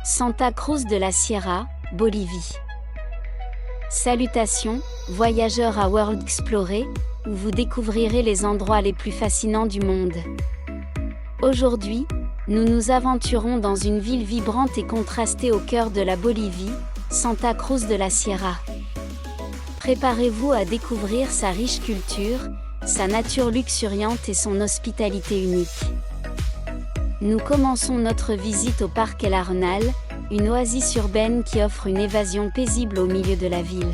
Santa Cruz de la Sierra, Bolivie. Salutations, voyageurs à World Explorer, où vous découvrirez les endroits les plus fascinants du monde. Aujourd'hui, nous nous aventurons dans une ville vibrante et contrastée au cœur de la Bolivie, Santa Cruz de la Sierra. Préparez-vous à découvrir sa riche culture, sa nature luxuriante et son hospitalité unique. Nous commençons notre visite au parc El Arenal, une oasis urbaine qui offre une évasion paisible au milieu de la ville.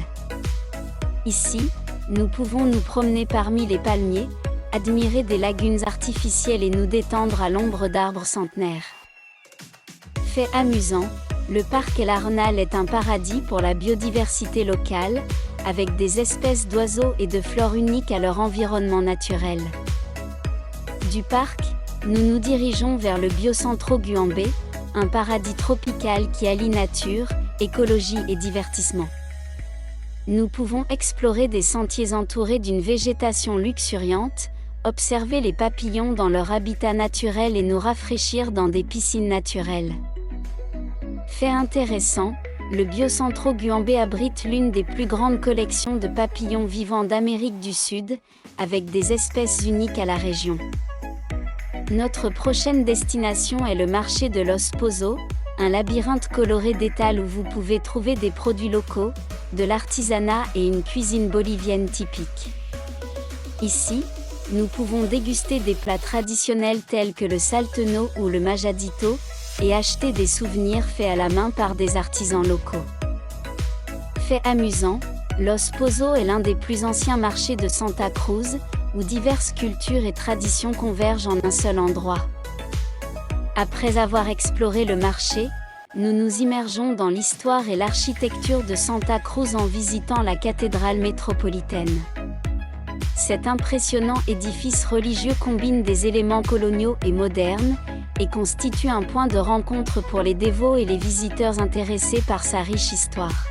Ici, nous pouvons nous promener parmi les palmiers, admirer des lagunes artificielles et nous détendre à l'ombre d'arbres centenaires. Fait amusant, le parc El Arenal est un paradis pour la biodiversité locale, avec des espèces d'oiseaux et de fleurs uniques à leur environnement naturel. Du parc, nous nous dirigeons vers le Biocentro Guambé, un paradis tropical qui allie nature, écologie et divertissement. Nous pouvons explorer des sentiers entourés d'une végétation luxuriante, observer les papillons dans leur habitat naturel et nous rafraîchir dans des piscines naturelles. Fait intéressant, le Biocentro Guambé abrite l'une des plus grandes collections de papillons vivants d'Amérique du Sud, avec des espèces uniques à la région. Notre prochaine destination est le marché de Los Pozos, un labyrinthe coloré d'étals où vous pouvez trouver des produits locaux, de l'artisanat et une cuisine bolivienne typique. Ici, nous pouvons déguster des plats traditionnels tels que le salteño ou le majadito, et acheter des souvenirs faits à la main par des artisans locaux. Fait amusant, Los Pozos est l'un des plus anciens marchés de Santa Cruz, où diverses cultures et traditions convergent en un seul endroit. Après avoir exploré le marché, nous nous immergeons dans l'histoire et l'architecture de Santa Cruz en visitant la cathédrale métropolitaine. Cet impressionnant édifice religieux combine des éléments coloniaux et modernes, et constitue un point de rencontre pour les dévots et les visiteurs intéressés par sa riche histoire.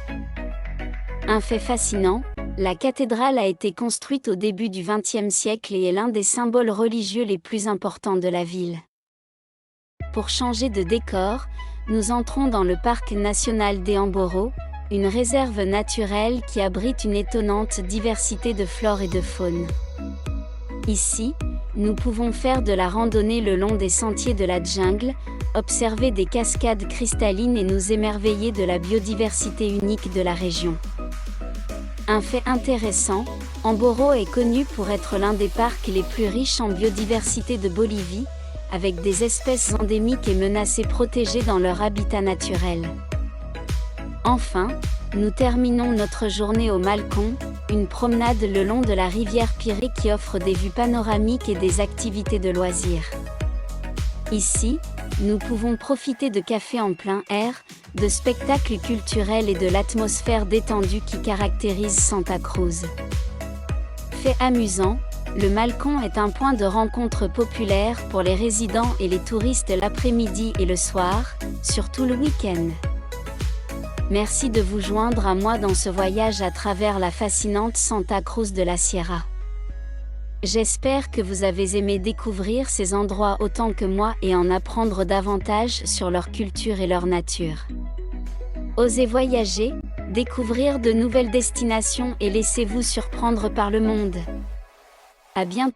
Un fait fascinant, la cathédrale a été construite au début du XXe siècle et est l'un des symboles religieux les plus importants de la ville. Pour changer de décor, nous entrons dans le parc national d'Amboro, une réserve naturelle qui abrite une étonnante diversité de flore et de faune. Ici, nous pouvons faire de la randonnée le long des sentiers de la jungle, observer des cascades cristallines et nous émerveiller de la biodiversité unique de la région. Un fait intéressant, Amboro est connu pour être l'un des parcs les plus riches en biodiversité de Bolivie, avec des espèces endémiques et menacées protégées dans leur habitat naturel. Enfin, nous terminons notre journée au Malcón, une promenade le long de la rivière Pirée qui offre des vues panoramiques et des activités de loisirs. Ici, nous pouvons profiter de cafés en plein air, de spectacles culturels et de l'atmosphère détendue qui caractérise Santa Cruz. Fait amusant, le Malcón est un point de rencontre populaire pour les résidents et les touristes l'après-midi et le soir, surtout le week-end. Merci de vous joindre à moi dans ce voyage à travers la fascinante Santa Cruz de la Sierra. J'espère que vous avez aimé découvrir ces endroits autant que moi et en apprendre davantage sur leur culture et leur nature. Osez voyager, découvrir de nouvelles destinations et laissez-vous surprendre par le monde. À bientôt.